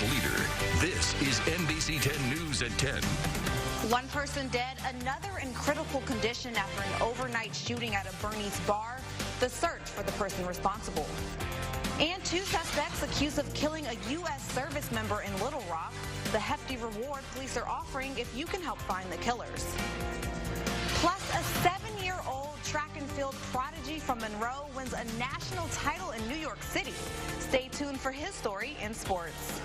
News leader. This is NBC 10 News at 10. One person dead, another in critical condition after an overnight shooting at a Bernice bar. The search for the person responsible. And two suspects accused of killing a U.S. service member in Little Rock. The hefty reward police are offering if you can help find the killers. Plus, a 7-year-old track and field prodigy from Monroe wins a national title in New York City. Stay tuned for his story in sports.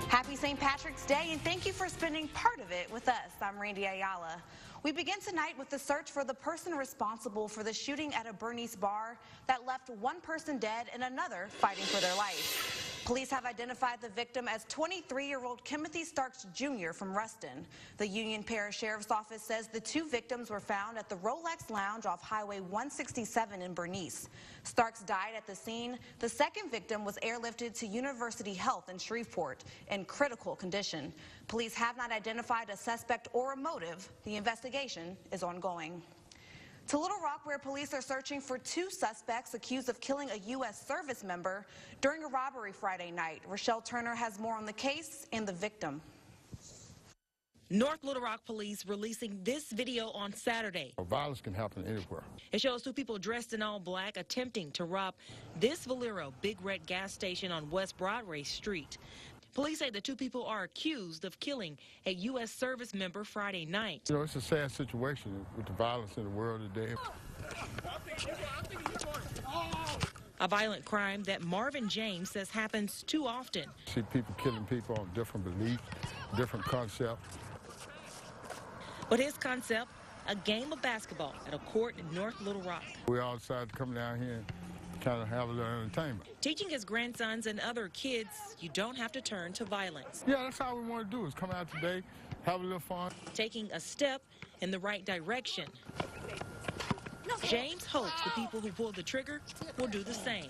Happy St. Patrick's Day, and thank you for spending part of it with us. I'm Randy Ayala. We begin tonight with the search for the person responsible for the shooting at a Bernice bar that left one person dead and another fighting for their life. Police have identified the victim as 23-year-old Timothy Starks Jr. from Ruston. The Union Parish Sheriff's Office says the two victims were found at the Rolex Lounge off Highway 167 in Bernice. Starks died at the scene. The second victim was airlifted to University Health in Shreveport in critical condition. Police have not identified a suspect or a motive. The investigation is ongoing. To Little Rock, where police are searching for two suspects accused of killing a U.S. service member during a robbery Friday night. Rochelle Turner has more on the case and the victim. North Little Rock police releasing this video on Saturday. Violence can happen anywhere. It shows two people dressed in all black attempting to rob this Valero Big Red gas station on West Broadway Street. Police say the two people are accused of killing a U.S. service member Friday night. You know, it's a sad situation with the violence in the world today. A violent crime that Marvin James says happens too often. See people killing people on different beliefs, different concepts. But his concept, a game of basketball at a court in North Little Rock. We all decided to come down here and kind of have a little entertainment. Teaching his grandsons and other kids you don't have to turn to violence. Yeah, that's all we want to do is come out today, have a little fun. Taking a step in the right direction. James hopes the people who pull the trigger will do the same.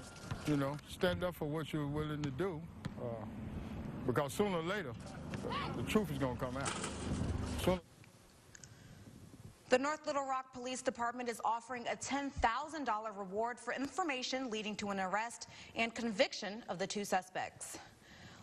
You know, stand up for what you're willing to do, because sooner or later, the truth is going to come out. The North Little Rock Police Department is offering a $10,000 reward for information leading to an arrest and conviction of the two suspects.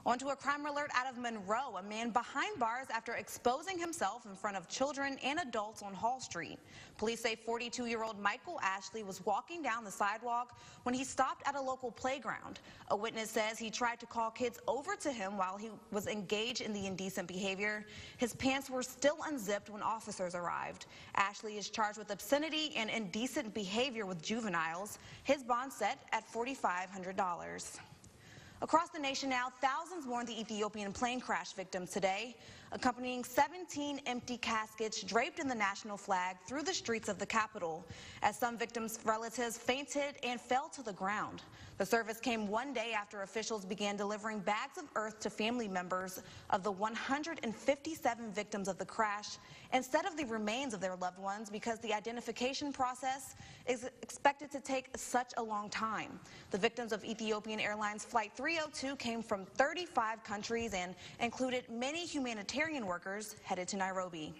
On to a crime alert out of Monroe. A man behind bars after exposing himself in front of children and adults on Hall Street. Police say 42-year-old Michael Ashley was walking down the sidewalk when he stopped at a local playground. A witness says he tried to call kids over to him while he was engaged in the indecent behavior. His pants were still unzipped when officers arrived. Ashley is charged with obscenity and indecent behavior with juveniles. His bond set at $4,500. Across the nation now, thousands mourn the Ethiopian plane crash victims today, accompanying 17 empty caskets draped in the national flag through the streets of the capital, as some victims' relatives fainted and fell to the ground. The service came one day after officials began delivering bags of earth to family members of the 157 victims of the crash instead of the remains of their loved ones, because the identification process is expected to take such a long time. The victims of Ethiopian Airlines Flight 302 came from 35 countries and included many humanitarian workers headed to Nairobi.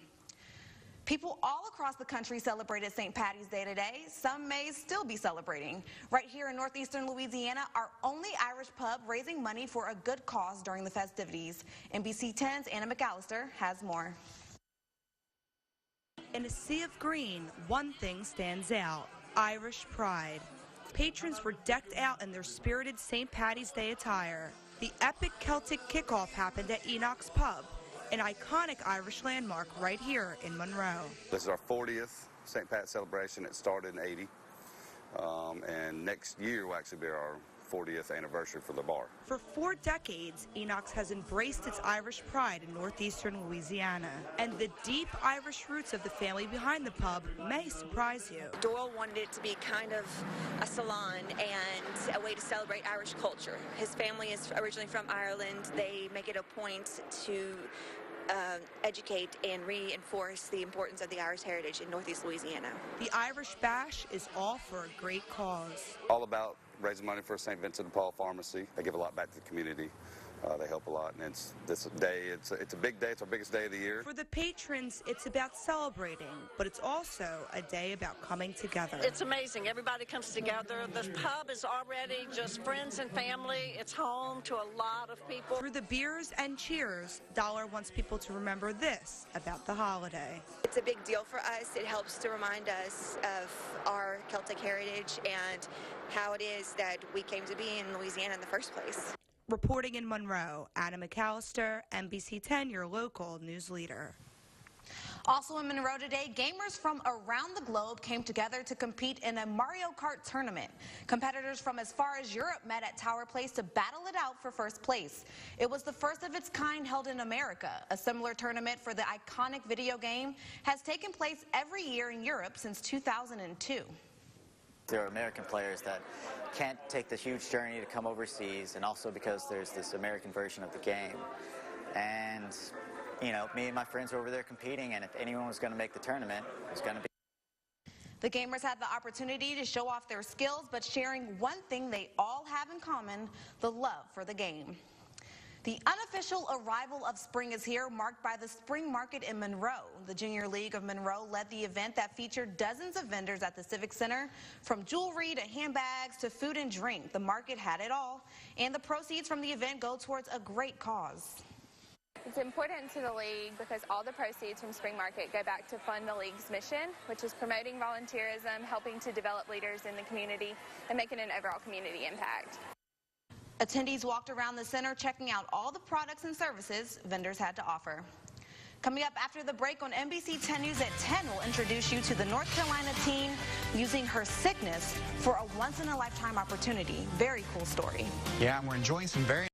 People all across the country celebrated St. Patty's Day today. Some may still be celebrating. Right here in northeastern Louisiana, our only Irish pub raising money for a good cause during the festivities. NBC 10's Anna McAllister has more. In a sea of green, one thing stands out: Irish pride. Patrons were decked out in their spirited St. Patty's Day attire. The epic Celtic kickoff happened at Enoch's Pub, an iconic Irish landmark right here in Monroe. This is our 40th St. Pat's celebration. It started in '80, and next year will actually be our 40th anniversary for the bar. For 4 decades, Enoch's has embraced its Irish pride in northeastern Louisiana, and the deep Irish roots of the family behind the pub may surprise you. Doyle wanted it to be kind of a salon and a way to celebrate Irish culture. His family is originally from Ireland. They make it a point to educate and reinforce the importance of the Irish heritage in northeast Louisiana. The Irish Bash is all for a great cause. All about raising money for St. Vincent de Paul Pharmacy. They give a lot back to the community. They help a lot, and it's this day. It's a big day. It's our biggest day of the year. For the patrons, it's about celebrating, but it's also a day about coming together. It's amazing. Everybody comes together. The pub is already just friends and family. It's home to a lot of people. Through the beers and cheers, Dollar wants people to remember this about the holiday. It's a big deal for us. It helps to remind us of our Celtic heritage and how it is that we came to be in Louisiana in the first place. Reporting in Monroe, Anna McAllister, NBC 10, your local news leader. Also in Monroe today, gamers from around the globe came together to compete in a Mario Kart tournament. Competitors from as far as Europe met at Tower Place to battle it out for first place. It was the first of its kind held in America. A similar tournament for the iconic video game has taken place every year in Europe since 2002. There are American players that can't take the huge journey to come overseas, and also because there's this American version of the game. And, you know, me and my friends were over there competing, and if anyone was going to make the tournament, it was going to be. The gamers had the opportunity to show off their skills, but sharing one thing they all have in common, the love for the game. The unofficial arrival of spring is here, marked by the Spring Market in Monroe. The Junior League of Monroe led the event that featured dozens of vendors at the Civic Center. From jewelry to handbags to food and drink, the market had it all. And the proceeds from the event go towards a great cause. It's important to the league because all the proceeds from Spring Market go back to fund the league's mission, which is promoting volunteerism, helping to develop leaders in the community, and making an overall community impact. Attendees walked around the center checking out all the products and services vendors had to offer. Coming up after the break on NBC 10 News at 10, we'll introduce you to the North Carolina teen using her sickness for a once-in-a-lifetime opportunity. Very cool story. Yeah, and we're enjoying some very